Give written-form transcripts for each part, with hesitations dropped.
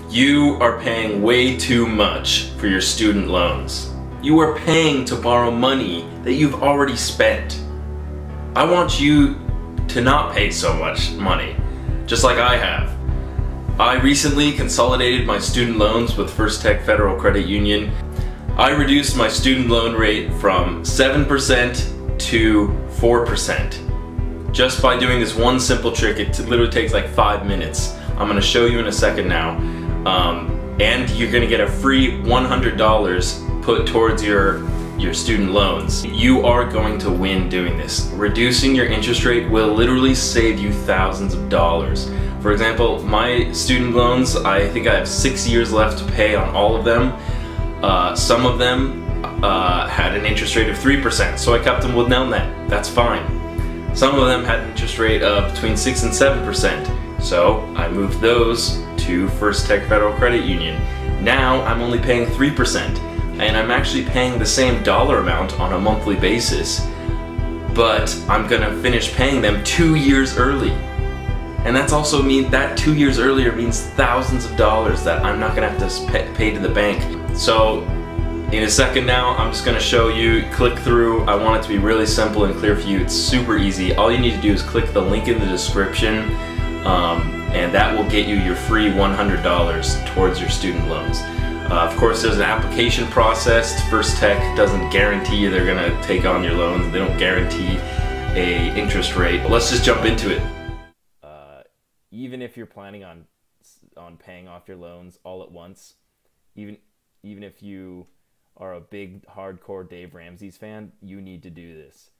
You are paying way too much for your student loans. You are paying to borrow money that you've already spent. I want you to not pay so much money, just like I have. I recently consolidated my student loans with First Tech Federal Credit Union. I reduced my student loan rate from 7% to 4%. Just by doing this one simple trick. It literally takes like 5 minutes. I'm gonna show you in a second now. And you're gonna get a free $100 put towards your student loans. You are going to win doing this. Reducing your interest rate will literally save you thousands of dollars. For example, my student loans, I think I have 6 years left to pay on all of them. Some of them had an interest rate of 3%, so I kept them with Nelnet. That's fine. Some of them had an interest rate of between 6 and 7%, so I moved those to First Tech Federal Credit Union. Now I'm only paying 3%, and I'm actually paying the same dollar amount on a monthly basis, but I'm gonna finish paying them 2 years early. And that's also mean that 2 years earlier means thousands of dollars that I'm not gonna have to pay to the bank. So in a second now, I'm just gonna show you, click through. I want it to be really simple and clear for you. It's super easy. All you need to do is click the link in the description, and that will get you your free $100 towards your student loans. Of course, there's an application process. First Tech doesn't guarantee they're gonna take on your loans. They don't guarantee a interest rate. But let's just jump into it. Even if you're planning on paying off your loans all at once, even if you are a big hardcore Dave Ramsey's fan, you need to do this.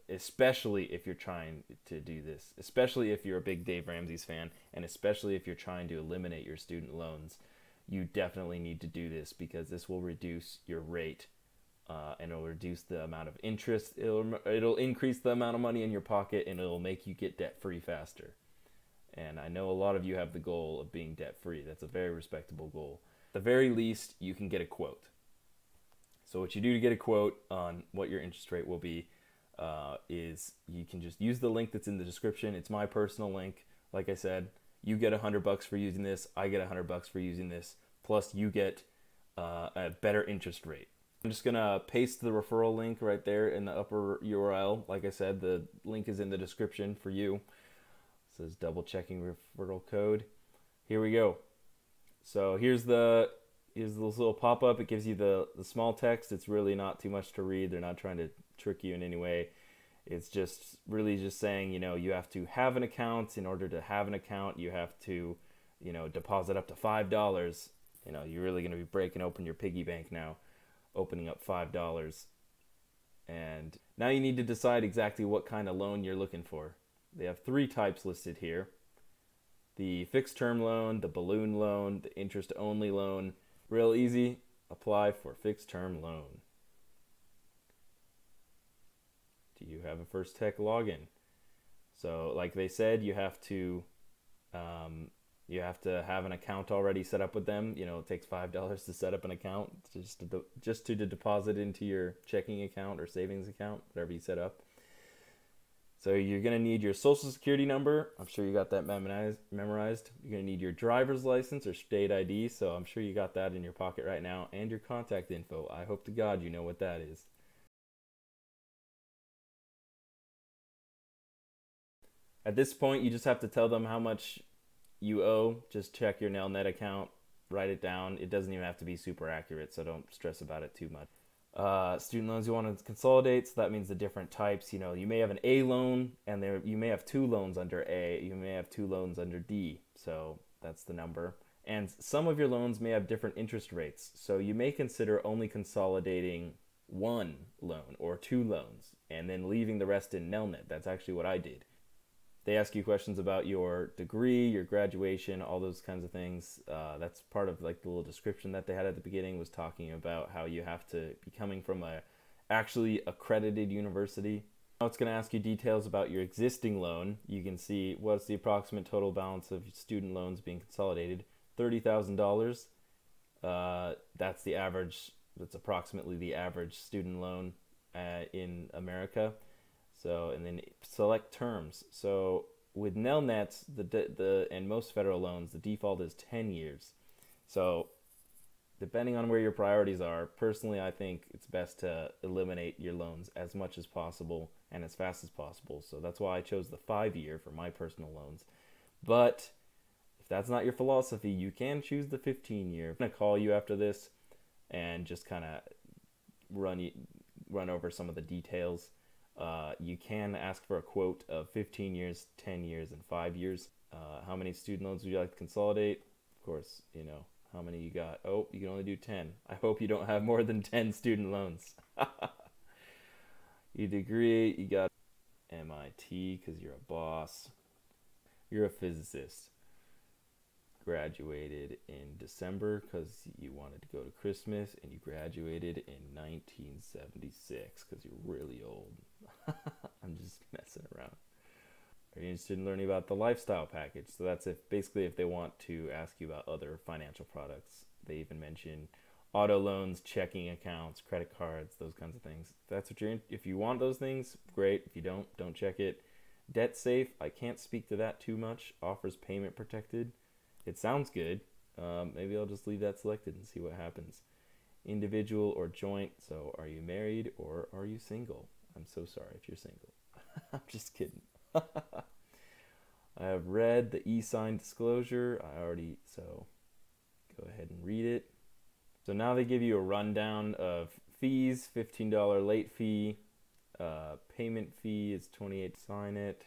Especially if you're trying to do this, especially if you're a big Dave Ramsey's fan, and especially if you're trying to eliminate your student loans, you definitely need to do this, because this will reduce your rate, and it'll reduce the amount of interest. It'll increase the amount of money in your pocket, and it'll make you get debt free faster. And I know a lot of you have the goal of being debt free. That's a very respectable goal. At the very least, you can get a quote. So what you do to get a quote on what your interest rate will be is you can just use the link that's in the description. It's my personal link. Like I said, you get $100 for using this. I get $100 for using this. Plus, you get a better interest rate. I'm just gonna paste the referral link right there in the upper URL. Like I said, the link is in the description for you. It says double checking referral code. Here we go. So here's this little pop-up. It gives you the small text. It's really not too much to read. They're not trying to trick you in any way. It's just really just saying, you have to have an account. In order to have an account, you have to, deposit up to $5. You're really going to be breaking open your piggy bank now, opening up $5. And now you need to decide exactly what kind of loan you're looking for. They have 3 types listed here: the fixed term loan, the balloon loan, the interest only loan. Real easy. Apply for fixed term loan. Do you have a First Tech login? So like they said, you have to have an account already set up with them. It takes $5 to set up an account, just to deposit into your checking account or savings account, whatever you set up. So you're going to need your social security number. I'm sure you got that memorized. You're going to need your driver's license or state ID. So I'm sure you got that in your pocket right now. And your contact info. I hope to God you know what that is. At this point, you just have to tell them how much you owe. Just check your Nelnet account. Write it down. It doesn't even have to be super accurate, so don't stress about it too much. Student loans you want to consolidate, so that means the different types. You may have an A loan, and you may have 2 loans under A. You may have 2 loans under D, so that's the number. And some of your loans may have different interest rates, so you may consider only consolidating 1 loan or 2 loans, and then leaving the rest in Nelnet. That's actually what I did. They ask you questions about your degree, your graduation, all those kinds of things. That's part of like the little description that they had at the beginning, was talking about how you have to be coming from a actually accredited university. Now it's going to ask you details about your existing loan. You can see what's the approximate total balance of student loans being consolidated. $30,000. That's the average. That's approximately the average student loan in America. So, and then select terms. So with Nelnets, and most federal loans, the default is 10 years. So depending on where your priorities are, personally, I think it's best to eliminate your loans as much as possible and as fast as possible. So that's why I chose the 5-year for my personal loans. But if that's not your philosophy, you can choose the 15-year. I'm going to call you after this and just kind of run over some of the details. You can ask for a quote of 15 years, 10 years, and 5 years. How many student loans would you like to consolidate? Of course, how many you got? Oh, you can only do 10. I hope you don't have more than 10 student loans. Your degree, you got MIT because you're a boss. You're a physicist. Graduated in December because you wanted to go to Christmas, and you graduated in 1976 because you're really old. I'm just messing around. Are you interested in learning about the lifestyle package? So that's basically if they want to ask you about other financial products. They even mention auto loans, checking accounts, credit cards, those kinds of things. If you want those things, great. If you don't check it. Debt safe, I can't speak to that too much. Offers payment protected. It sounds good. Maybe I'll just leave that selected and see what happens. Individual or joint. So are you married or are you single? I'm so sorry if you're single. I'm just kidding. I have read the e-sign disclosure. So go ahead and read it. So now they give you a rundown of fees. $15 late fee. Payment fee is $28 to sign it.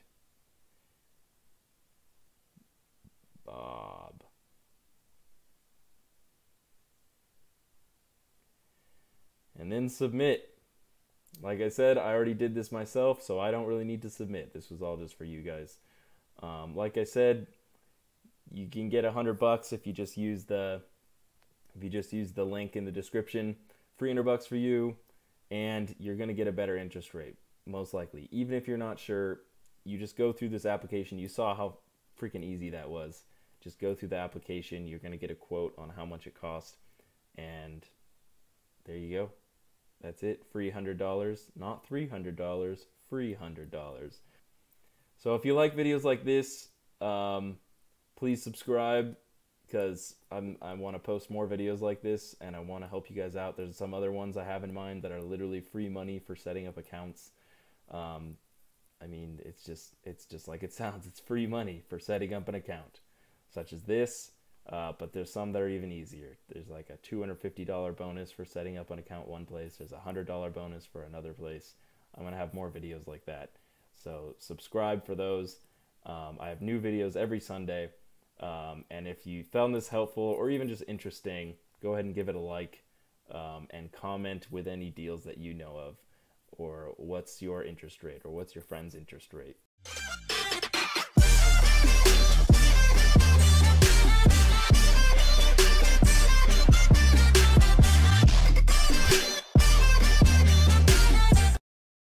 Bob. And then submit. Like I said, I already did this myself, so I don't really need to submit. This was all just for you guys. Like I said, you can get $100 if you just use the link in the description. $300 for you, and you're gonna get a better interest rate, most likely. Even if you're not sure, you just go through this application. You saw how freaking easy that was. Just go through the application. You're gonna get a quote on how much it costs, and there you go. That's it. Free $100, not $300. Free $100. So if you like videos like this, please subscribe, because I want to post more videos like this, and I want to help you guys out. There's some other ones I have in mind that are literally free money for setting up accounts. I mean, it's just like it sounds. It's free money for setting up an account, such as this. But there's some that are even easier. There's like a $250 bonus for setting up an account one place. There's a $100 bonus for another place. I'm going to have more videos like that. So subscribe for those. I have new videos every Sunday. And if you found this helpful or even just interesting, go ahead and give it a like, and comment with any deals that you know of, or what's your interest rate, or what's your friend's interest rate.